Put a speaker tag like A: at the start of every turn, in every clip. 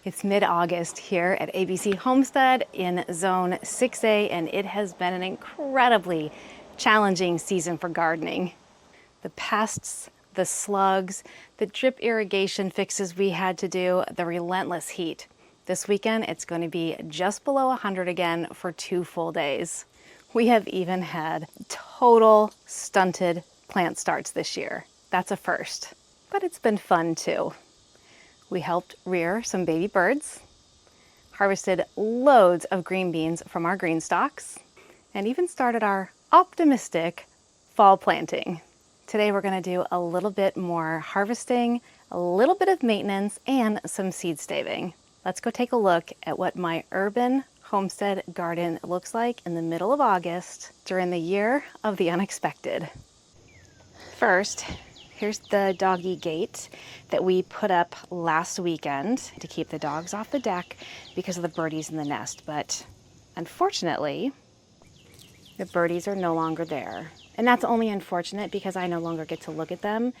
A: It's mid-August here at ABC Homestead in Zone 6A, and it has been an incredibly challenging season for gardening. The pests, the slugs, the drip irrigation fixes we had to do, the relentless heat. This weekend, it's going to be just below 100 again for 2 full days. We have even had total stunted plant starts this year. That's a first, but it's been fun too. We helped rear some baby birds, harvested loads of green beans from our green stalks, and even started our optimistic fall planting. Today we're going to do a little bit more harvesting, a little bit of maintenance, and some seed staving. Let's go take a look at what my urban homestead garden looks like in the middle of August during the year of the unexpected. First, here's the doggy gate that we put up last weekend to keep the dogs off the deck because of the birdies in the nest. But unfortunately, the birdies are no longer there. And that's only unfortunate because I no longer get to look at them.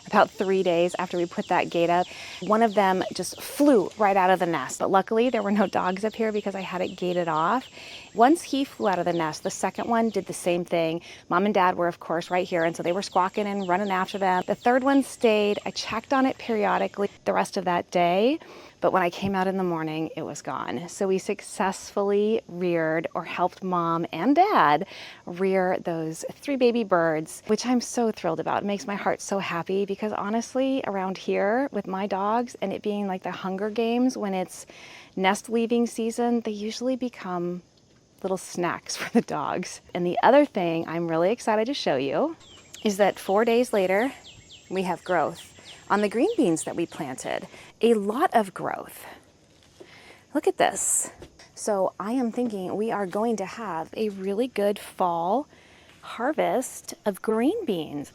A: About 3 days after we put that gate up, one of them just flew right out of the nest. But luckily there were no dogs up here because I had it gated off. Once he flew out of the nest, the second one did the same thing. Mom and Dad were of course right here, and so they were squawking and running after them. The third one stayed. I checked on it periodically the rest of that day, but when I came out in the morning, it was gone. So we successfully reared, or helped Mom and Dad rear, those 3 baby birds, which I'm so thrilled about. It makes my heart so happy because honestly, around here with my dogs and it being like the Hunger Games, when it's nest leaving season, they usually become little snacks for the dogs. And the other thing I'm really excited to show you is that 4 days later, we have growth on the green beans that we planted. A lot of growth. Look at this. So I am thinking we are going to have a really good fall harvest of green beans.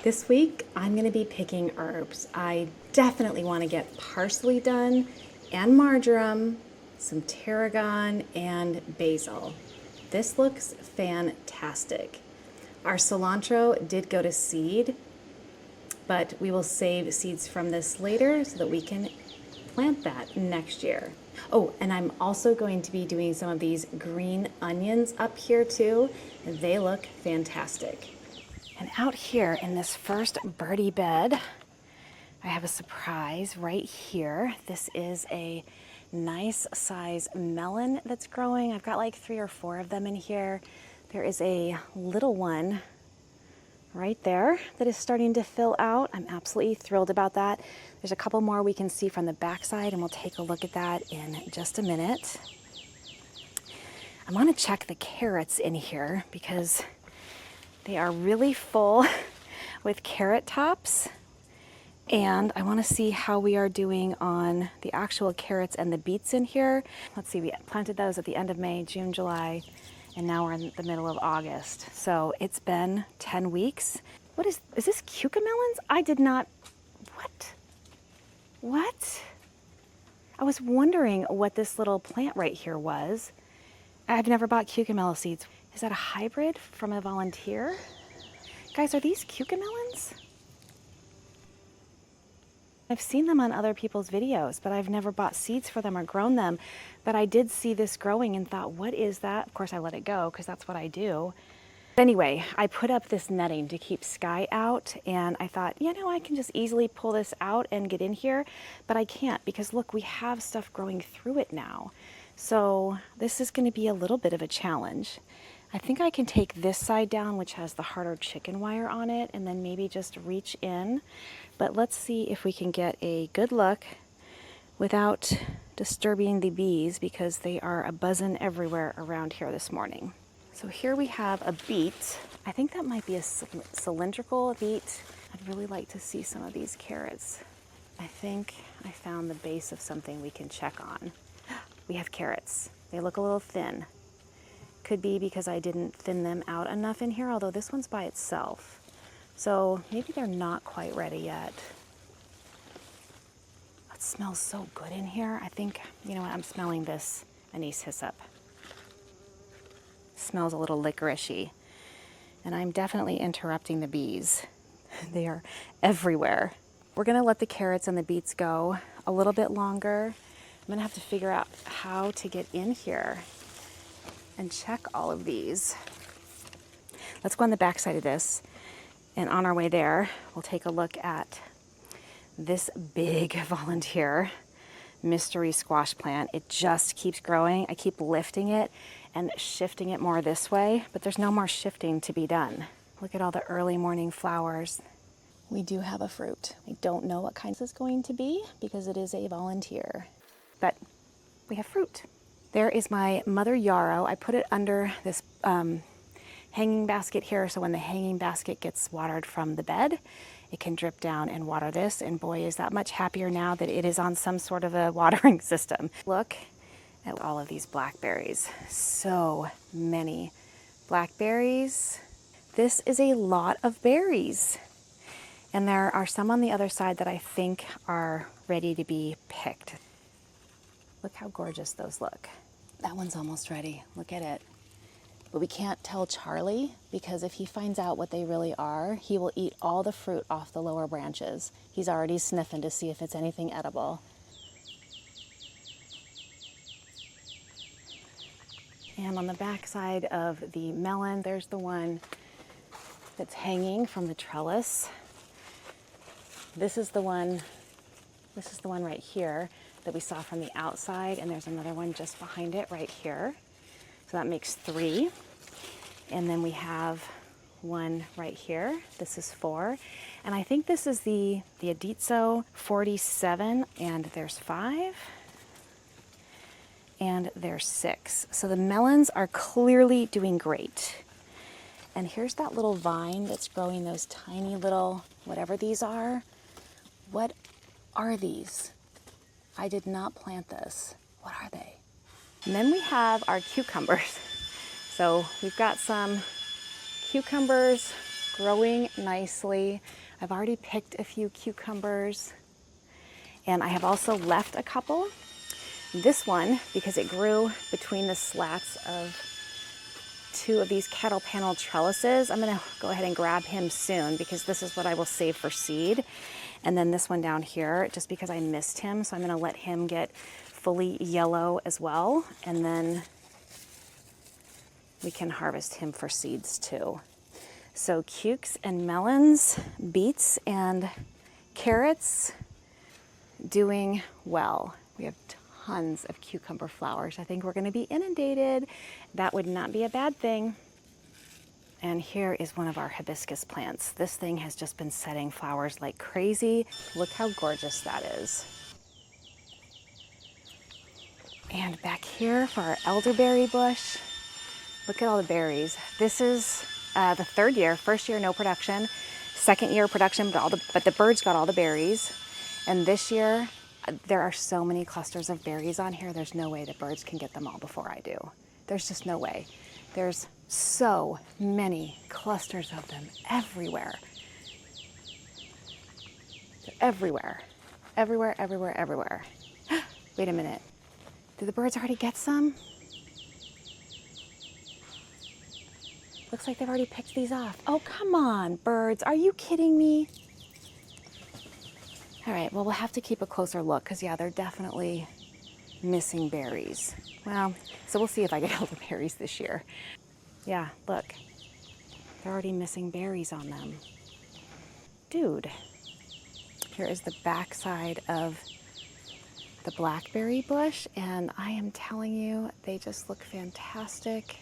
A: This week, I'm gonna be picking herbs. I definitely wanna get parsley done, and marjoram, some tarragon, and basil. This looks fantastic. Our cilantro did go to seed, but we will save seeds from this later so that we can plant that next year. Oh, and I'm also going to be doing some of these green onions up here too. They look fantastic. And out here in this first birdie bed, I have a surprise right here. This is a nice size melon that's growing. I've got like 3 or 4 of them in here. There is a little one right there that is starting to fill out. I'm absolutely thrilled about that. There's a couple more we can see from the backside, and we'll take a look at that in just a minute. I want to check the carrots in here because they are really full with carrot tops. And I want to see how we are doing on the actual carrots and the beets in here. Let's see, we planted those at the end of May, June, July, and now we're in the middle of August. So it's been 10 weeks. What is this Cucamelons? I did not, what? I was wondering what this little plant right here was. I've never bought Cucamelon seeds. Is that a hybrid from a volunteer? Guys, are these Cucamelons? I've seen them on other people's videos, but I've never bought seeds for them or grown them. But I did see this growing and thought, what is that? Of course, I let it go because that's what I do. But anyway, I put up this netting to keep sky out, and I thought, you know, I can just easily pull this out and get in here, but I can't because look, we have stuff growing through it now. So this is going to be a little bit of a challenge. I think I can take this side down, which has the harder chicken wire on it, and then maybe just reach in. But let's see if we can get a good look without disturbing the bees because they are a-buzzing everywhere around here this morning. So here we have a beet. I think that might be a cylindrical beet. I'd really like to see some of these carrots. I think I found the base of something we can check on. We have carrots. They look a little thin. Could be because I didn't thin them out enough in here, although this one's by itself. So maybe they're not quite ready yet. It smells so good in here. I think, you know what, I'm smelling this anise hyssop. It smells a little licoricey. And I'm definitely interrupting the bees. They are everywhere. We're gonna let the carrots and the beets go a little bit longer. I'm gonna have to figure out how to get in here and check all of these. Let's go on the back side of this, and on our way there, we'll take a look at this big volunteer mystery squash plant. It just keeps growing. I keep lifting it and shifting it more this way, but there's no more shifting to be done. Look at all the early morning flowers. We do have a fruit. I don't know what kind this is going to be because it is a volunteer, but we have fruit. There is my mother yarrow. I put it under this hanging basket here, so when the hanging basket gets watered from the bed, it can drip down and water this, and boy, is that much happier now that it is on some sort of a watering system. Look at all of these blackberries. So many blackberries. This is a lot of berries. And there are some on the other side that I think are ready to be picked. Look how gorgeous those look. That one's almost ready. Look at it. But we can't tell Charlie because if he finds out what they really are, he will eat all the fruit off the lower branches. He's already sniffing to see if it's anything edible. And on the back side of the melon, there's the one that's hanging from the trellis. This is the one right here that we saw from the outside, and there's another one just behind it right here. So that makes 3. And then we have one right here. This is 4. And I think this is the Aditso 47, and there's 5. And there's 6. So the melons are clearly doing great. And here's that little vine that's growing those tiny little, whatever these are. What are these? I did not plant this. What are they? And then we have our cucumbers. So we've got some cucumbers growing nicely. I've already picked a few cucumbers, and I have also left a couple. This one, because it grew between the slats of 2 of these kettle panel trellises, I'm gonna go ahead and grab him soon because this is what I will save for seed. And then this one down here, just because I missed him, so I'm gonna let him get fully yellow as well, and then we can harvest him for seeds too. So cukes and melons, beets and carrots doing well. We have tons of cucumber flowers. I think we're gonna be inundated. That would not be a bad thing. And here is one of our hibiscus plants. This thing has just been setting flowers like crazy. Look how gorgeous that is. And back here for our elderberry bush, look at all the berries. This is the 3rd year. 1st year, no production. 2nd year, production, but the birds got all the berries. And this year, there are so many clusters of berries on here. There's no way the birds can get them all before I do. There's just no way. There's so many clusters of them everywhere. They're everywhere. Everywhere, everywhere, everywhere. Wait a minute. Did the birds already get some? Looks like they've already picked these off. Oh, come on, birds. Are you kidding me? All right, well, we'll have to keep a closer look because, yeah, they're definitely missing berries. Well, so we'll see if I get elderberries this year. Yeah, look. They're already missing berries on them. Dude. Here is the backside of the blackberry bush, and I am telling you, they just look fantastic.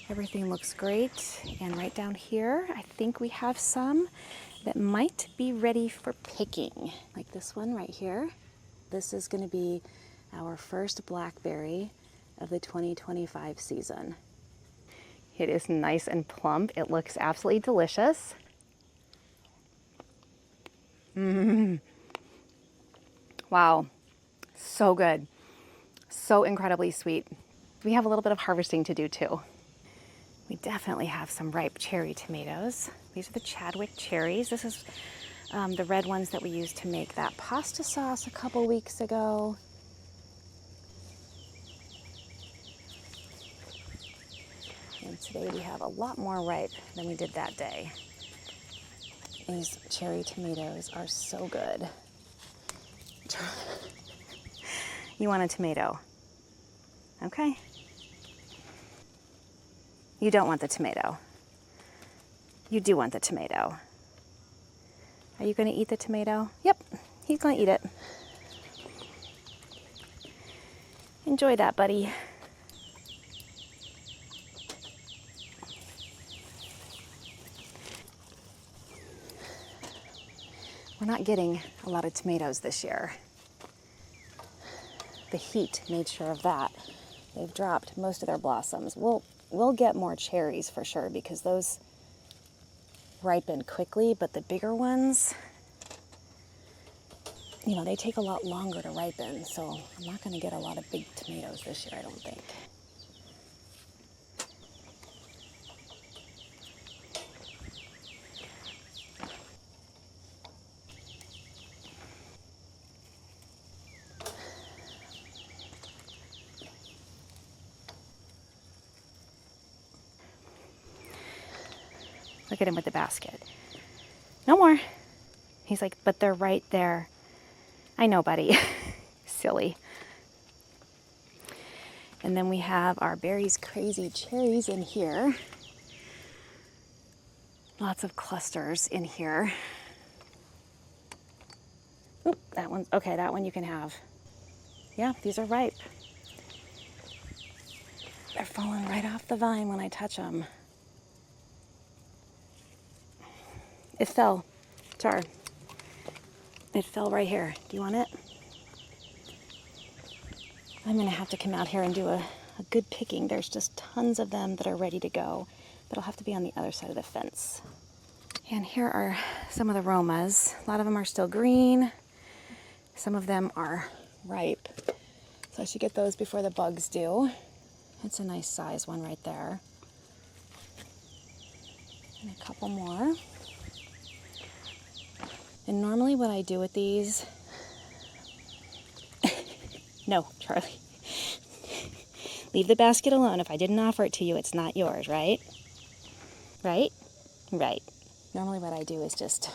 A: Everything looks great. And right down here, I think we have some that might be ready for picking. Like this one right here. This is going to be our first blackberry of the 2025 season. It is nice and plump. It looks absolutely delicious. Wow, so good. So incredibly sweet. We have a little bit of harvesting to do too. We definitely have some ripe cherry tomatoes. These are the Chadwick cherries. This is the red ones that we used to make that pasta sauce a couple weeks ago. And today we have a lot more ripe than we did that day. These cherry tomatoes are so good. You want a tomato? Okay. You don't want the tomato. You do want the tomato. Are you going to eat the tomato? Yep, he's going to eat it. Enjoy that, buddy. We're not getting a lot of tomatoes this year. The heat made sure of that. They've dropped most of their blossoms. We'll get more cherries for sure because those ripen quickly, but the bigger ones, you know, they take a lot longer to ripen, so I'm not going to get a lot of big tomatoes this year, I don't think. Look at him with the basket. No more. He's like, but they're right there. I know, buddy. Silly. And then we have our Berries Crazy cherries in here. Lots of clusters in here. Oop, that one's, okay, that one you can have. Yeah, these are ripe. They're falling right off the vine when I touch them. It fell, Char. It fell right here. Do you want it? I'm gonna have to come out here and do a good picking. There's just tons of them that are ready to go, but I'll have to be on the other side of the fence. And here are some of the Romas. A lot of them are still green. Some of them are ripe. So I should get those before the bugs do. It's a nice size one right there. And a couple more. And normally what I do with these, no, Charlie, leave the basket alone. If I didn't offer it to you, it's not yours, right? Right? Right. Normally what I do is just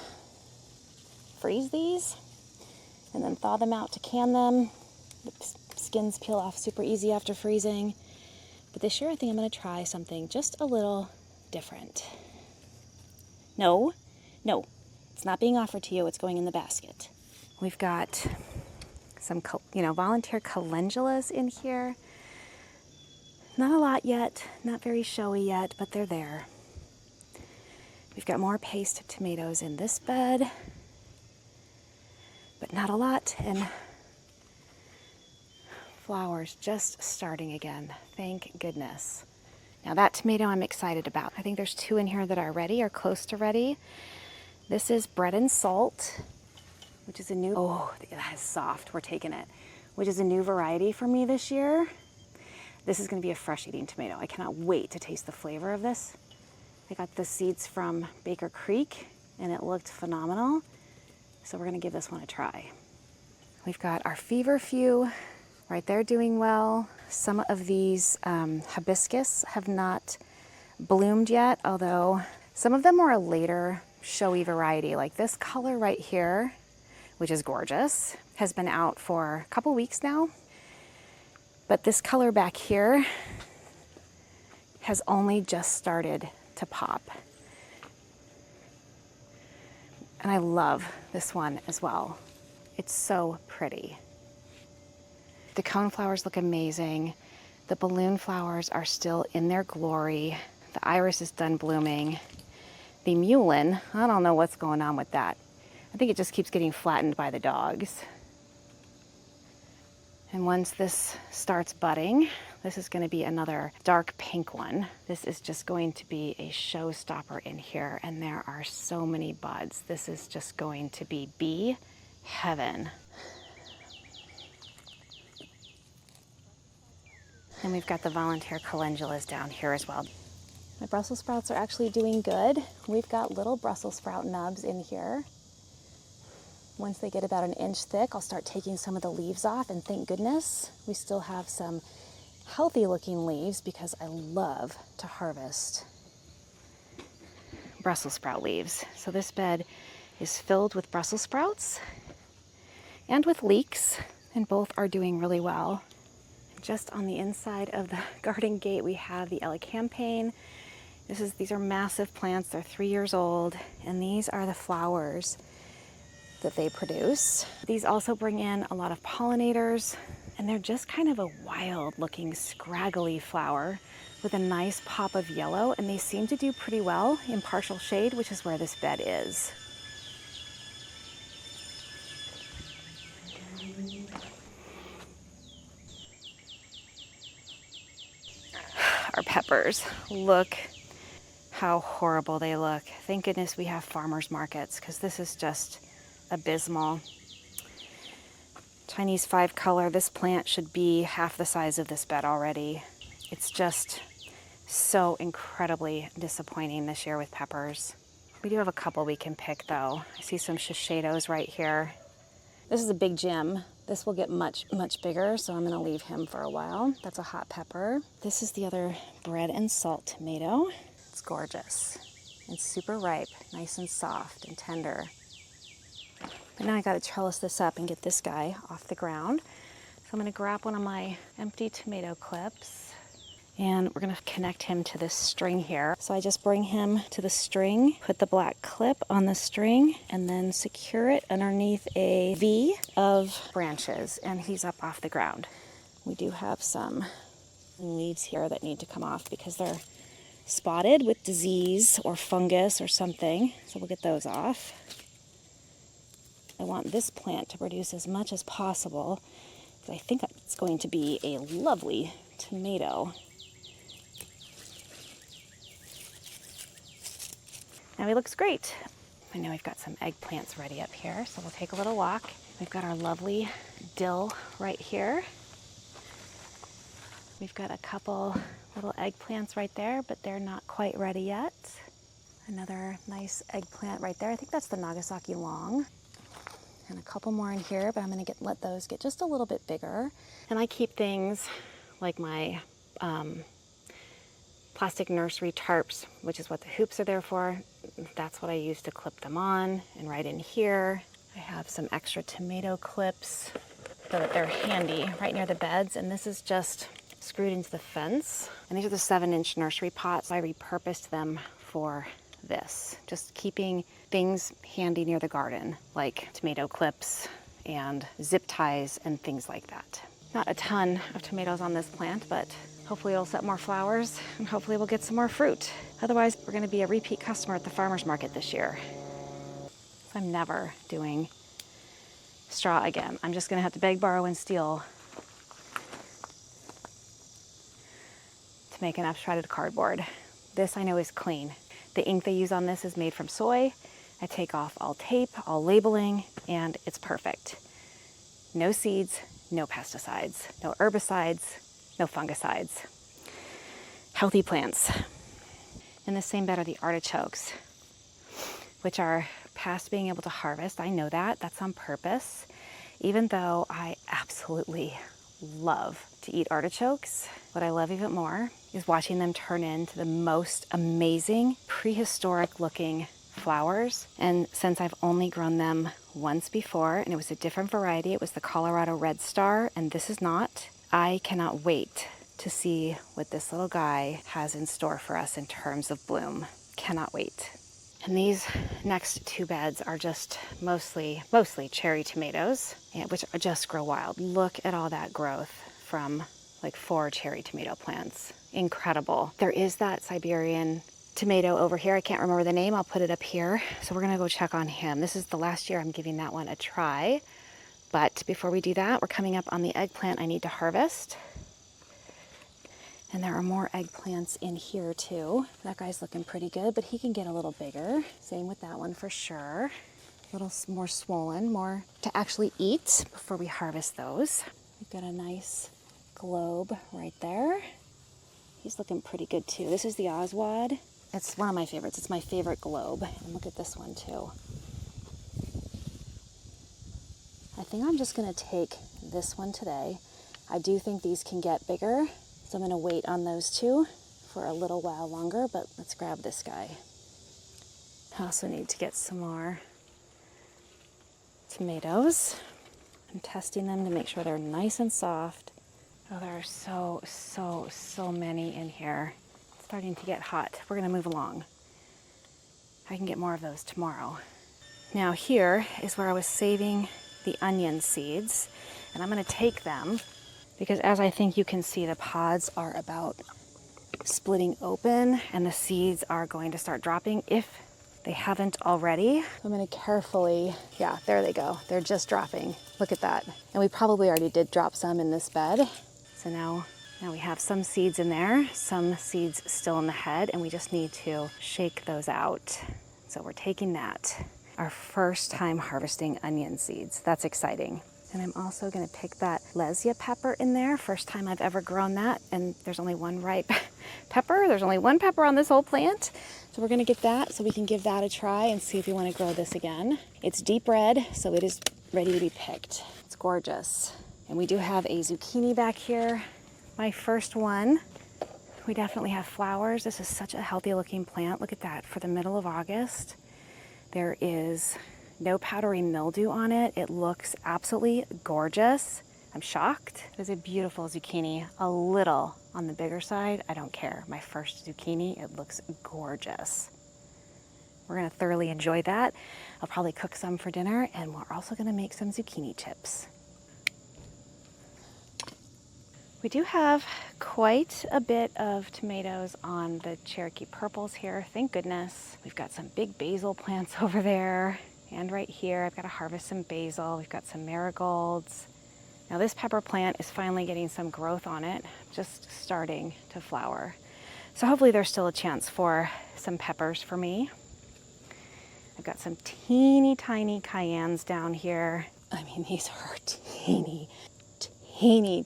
A: freeze these and then thaw them out to can them. The skins peel off super easy after freezing. But this year I think I'm going to try something just a little different. No, no. It's not being offered to you, it's going in the basket. We've got some, volunteer calendulas in here. Not a lot yet, not very showy yet, but they're there. We've got more paste tomatoes in this bed, but not a lot, and flowers just starting again, thank goodness. Now that tomato I'm excited about. I think there's 2 in here that are ready or close to ready. This is Bread and Salt, which is a new, oh, that is soft, we're taking it, which is a new variety for me this year. This is gonna be a fresh eating tomato. I cannot wait to taste the flavor of this. I got the seeds from Baker Creek and it looked phenomenal. So we're gonna give this one a try. We've got our feverfew right there doing well. Some of these hibiscus have not bloomed yet, although some of them are a later showy variety. Like this color right here, which is gorgeous, has been out for a couple weeks now. But this color back here has only just started to pop. And I love this one as well. It's so pretty. The coneflowers look amazing. The balloon flowers are still in their glory. The iris is done blooming. The mullein, I don't know what's going on with that. I think it just keeps getting flattened by the dogs. And once this starts budding, this is going to be another dark pink one. This is just going to be a showstopper in here, and there are so many buds. This is just going to be bee heaven. And we've got the volunteer calendulas down here as well. My Brussels sprouts are actually doing good. We've got little Brussels sprout nubs in here. Once they get about 1 inch thick, I'll start taking some of the leaves off, and thank goodness we still have some healthy looking leaves because I love to harvest Brussels sprout leaves. So this bed is filled with Brussels sprouts and with leeks, and both are doing really well. Just on the inside of the garden gate, we have the elecampane. These are massive plants. They're 3 years old, and these are the flowers that they produce. These also bring in a lot of pollinators, and they're just kind of a wild looking scraggly flower with a nice pop of yellow, and they seem to do pretty well in partial shade, which is where this bed is. Our peppers, look how horrible they look. Thank goodness we have farmers markets, because this is just abysmal. Chinese 5-color, this plant should be half the size of this bed already. It's just so incredibly disappointing this year with peppers. We do have a couple we can pick though. I see some shishados right here. This is a big Jim. This will get much bigger, so I'm gonna leave him for a while. That's a hot pepper. This is the other bread and salt tomato. It's gorgeous. It's super ripe, nice and soft and tender. But now I gotta trellis this up and get this guy off the ground. So I'm gonna grab one of my empty tomato clips, and we're gonna connect him to this string here. So I just bring him to the string, put the black clip on the string, and then secure it underneath a V of branches, and he's up off the ground. We do have some leaves here that need to come off because they're spotted with disease or fungus or something, so we'll get those off. I want this plant to produce as much as possible, because I think it's going to be a lovely tomato. Now he looks great. I know we've got some eggplants ready up here, so we'll take a little walk. We've got our lovely dill right here. We've got a couple little eggplants right there, but they're not quite ready yet. Another nice eggplant right there. I think that's the Nagasaki long. And a couple more in here, but I'm gonna let those get just a little bit bigger. And I keep things like my plastic nursery tarps, which is what the hoops are there for. That's what I use to clip them on. And right in here, I have some extra tomato clips so that they're handy right near the beds. And this is just screwed into the fence. And these are the 7-inch nursery pots. I repurposed them for this, just keeping things handy near the garden, like tomato clips and zip ties and things like that. Not a ton of tomatoes on this plant, but hopefully it'll set more flowers and hopefully we'll get some more fruit. Otherwise, we're going to be a repeat customer at the farmer's market this year. So I'm never doing straw again. I'm just going to have to beg, borrow, and steal to make enough shredded cardboard. This I know is clean. The ink they use on this is made from soy. I take off all tape, all labeling, and it's perfect. No seeds, no pesticides, no herbicides, no fungicides. Healthy plants. In the same bed are the artichokes, which are past being able to harvest. I know that, that's on purpose. Even though I absolutely love to eat artichokes, what I love even more is watching them turn into the most amazing prehistoric looking flowers. And since I've only grown them once before, and it was a different variety, it was the Colorado Red Star, and this is not, I cannot wait to see what this little guy has in store for us in terms of bloom. Cannot wait. And these next two beds are just mostly cherry tomatoes, which just grow wild. Look at all that growth from like 4 cherry tomato plants. Incredible. There is that Siberian tomato over here. I can't remember the name. I'll put it up here. So we're gonna go check on him. This is the last year I'm giving that one a try. But before we do that, we're coming up on the eggplant I need to harvest. And there are more eggplants in here too. That guy's looking pretty good, but he can get a little bigger. Same with that one for sure. A little more swollen, more to actually eat before we harvest those. We've got a nice globe right there. He's looking pretty good too. This is the Oswald. It's one of my favorites. It's my favorite globe. And look at this one too. I think I'm just gonna take this one today. I do think these can get bigger, so I'm gonna wait on those two for a little while longer, but let's grab this guy. I also need to get some more tomatoes. I'm testing them to make sure they're nice and soft. Oh, there are so many in here. It's starting to get hot. We're gonna move along. I can get more of those tomorrow. Now here is where I was saving the onion seeds, and I'm gonna take them because as I think you can see, the pods are about splitting open and the seeds are going to start dropping if they haven't already. I'm gonna carefully, yeah, there they go. They're just dropping. Look at that. And we probably already did drop some in this bed. So now we have some seeds in there, some seeds still in the head, and we just need to shake those out. So we're taking that. Our first time harvesting onion seeds. That's exciting. And I'm also gonna pick that Lesia pepper in there. First time I've ever grown that, and there's only one ripe pepper. There's only one pepper on this whole plant. So we're gonna get that so we can give that a try and see if we wanna grow this again. It's deep red, so it is ready to be picked. It's gorgeous. And we do have a zucchini back here. My first one. We definitely have flowers. This is such a healthy looking plant. Look at that, for the middle of August. There is no powdery mildew on it. It looks absolutely gorgeous. I'm shocked. It is a beautiful zucchini, a little on the bigger side. I don't care. My first zucchini, it looks gorgeous. We're gonna thoroughly enjoy that. I'll probably cook some for dinner, and we're also gonna make some zucchini chips. We do have quite a bit of tomatoes on the Cherokee purples here, thank goodness. We've got some big basil plants over there, and right here I've got to harvest some basil. We've got some marigolds. Now this pepper plant is finally getting some growth on it, just starting to flower. So hopefully there's still a chance for some peppers for me. I've got some teeny tiny cayennes down here. I mean, these are teeny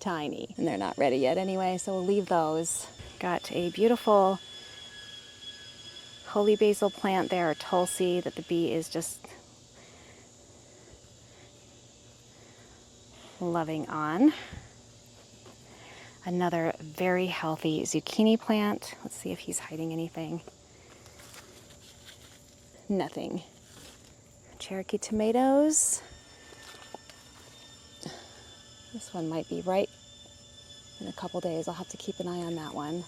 A: tiny, and they're not ready yet anyway, so we'll leave those. Got a beautiful holy basil plant there, or tulsi, that the bee is just loving on. Another very healthy zucchini plant. Let's see if he's hiding anything. Nothing. Cherokee tomatoes. This one might be right in a couple days. I'll have to keep an eye on that one.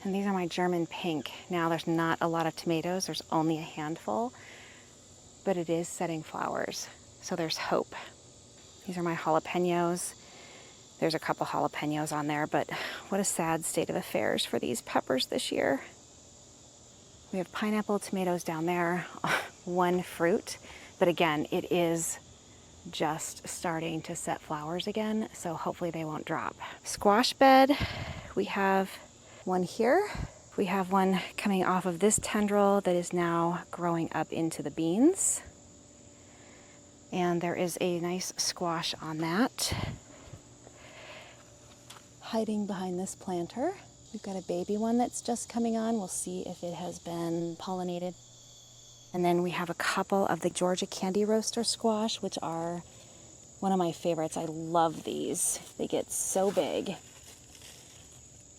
A: And these are my German pink. Now there's not a lot of tomatoes. There's only a handful, but it is setting flowers. So there's hope. These are my jalapenos. There's a couple jalapenos on there, but what a sad state of affairs for these peppers this year. We have pineapple tomatoes down there, one fruit, but again, it is just starting to set flowers again, so hopefully they won't drop. Squash bed, we have one here. We have one coming off of this tendril that is now growing up into the beans. And there is a nice squash on that. Hiding behind this planter, we've got a baby one that's just coming on. We'll see if it has been pollinated. And then we have a couple of the Georgia candy roaster squash, which are one of my favorites. I love these. They get so big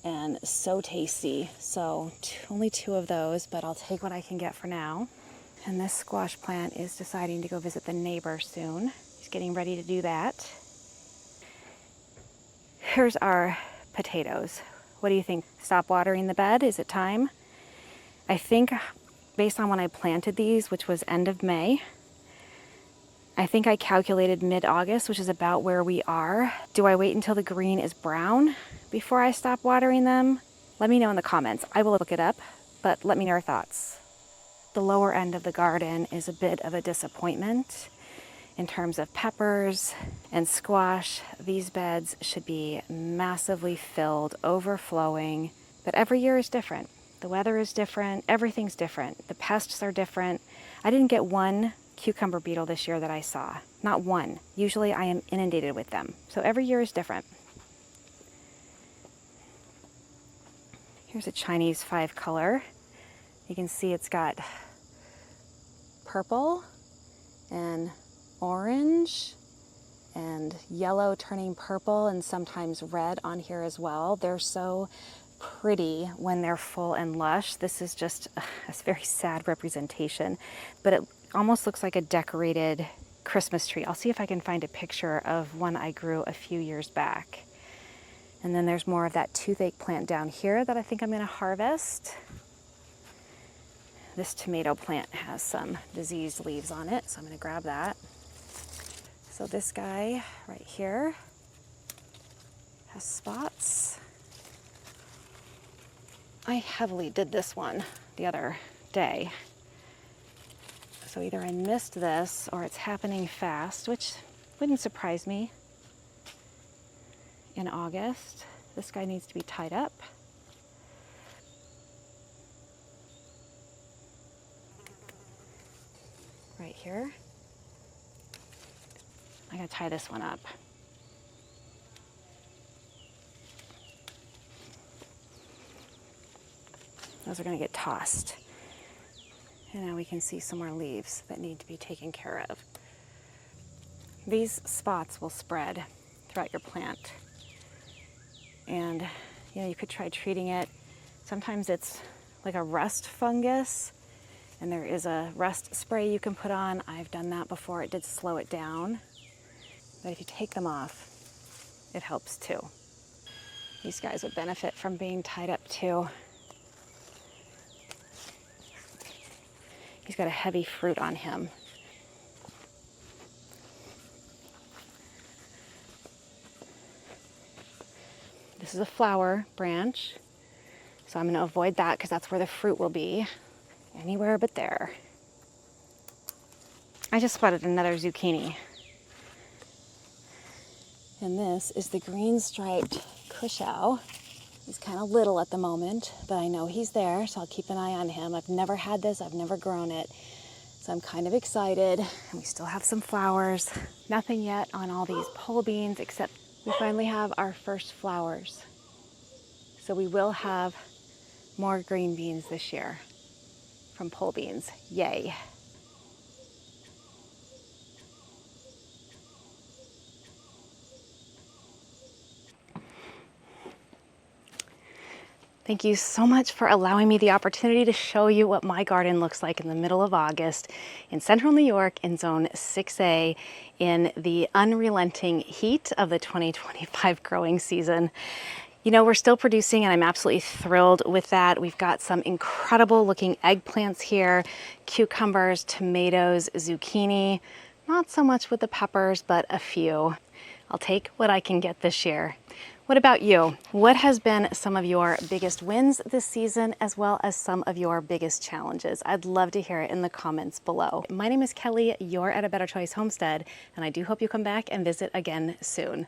A: and so tasty. So only two of those, but I'll take what I can get for now. And this squash plant is deciding to go visit the neighbor soon. He's getting ready to do that. Here's our potatoes. What do you think? Stop watering the bed? Is it time? I think based on when I planted these, which was end of May, I think I calculated mid-August, which is about where we are. Do I wait until the green is brown before I stop watering them? Let me know in the comments. I will look it up, but let me know your thoughts. The lower end of the garden is a bit of a disappointment in terms of peppers and squash. These beds should be massively filled, overflowing, but every year is different. The weather is different, everything's different. The pests are different. I didn't get one cucumber beetle this year that I saw, not one. Usually I am inundated with them. So every year is different. Here's a Chinese 5-color. You can see it's got purple and orange and yellow turning purple and sometimes red on here as well. They're so pretty when they're full and lush. This is just a very sad representation, but it almost looks like a decorated Christmas tree. I'll see if I can find a picture of one I grew a few years back. And then there's more of that toothache plant down here that I think I'm gonna harvest. This tomato plant has some diseased leaves on it, so I'm gonna grab that. So this guy right here has spots. I heavily did this one the other day. So either I missed this or it's happening fast, which wouldn't surprise me in August. This guy needs to be tied up. Right here. I'm gonna tie this one up. Those are gonna get tossed. And now we can see some more leaves that need to be taken care of. These spots will spread throughout your plant. And you could try treating it. Sometimes it's like a rust fungus, and there is a rust spray you can put on. I've done that before. It did slow it down. But if you take them off, it helps too. These guys would benefit from being tied up too. He's got a heavy fruit on him. This is a flower branch, so I'm going to avoid that because that's where the fruit will be. Anywhere but there. I just spotted another zucchini. And this is the green striped cushaw. He's kind of little at the moment, but I know he's there, so I'll keep an eye on him. I've never had this, I've never grown it, so I'm kind of excited. And we still have some flowers. Nothing yet on all these pole beans, except we finally have our first flowers. So we will have more green beans this year from pole beans. Yay. Thank you so much for allowing me the opportunity to show you what my garden looks like in the middle of August in central New York in zone 6A in the unrelenting heat of the 2025 growing season. We're still producing and I'm absolutely thrilled with that. We've got some incredible looking eggplants here, cucumbers, tomatoes, zucchini, not so much with the peppers, but a few. I'll take what I can get this year. What about you? What has been some of your biggest wins this season, as well as some of your biggest challenges? I'd love to hear it in the comments below. My name is Kelly, you're at A Better Choice Homestead, and I do hope you come back and visit again soon.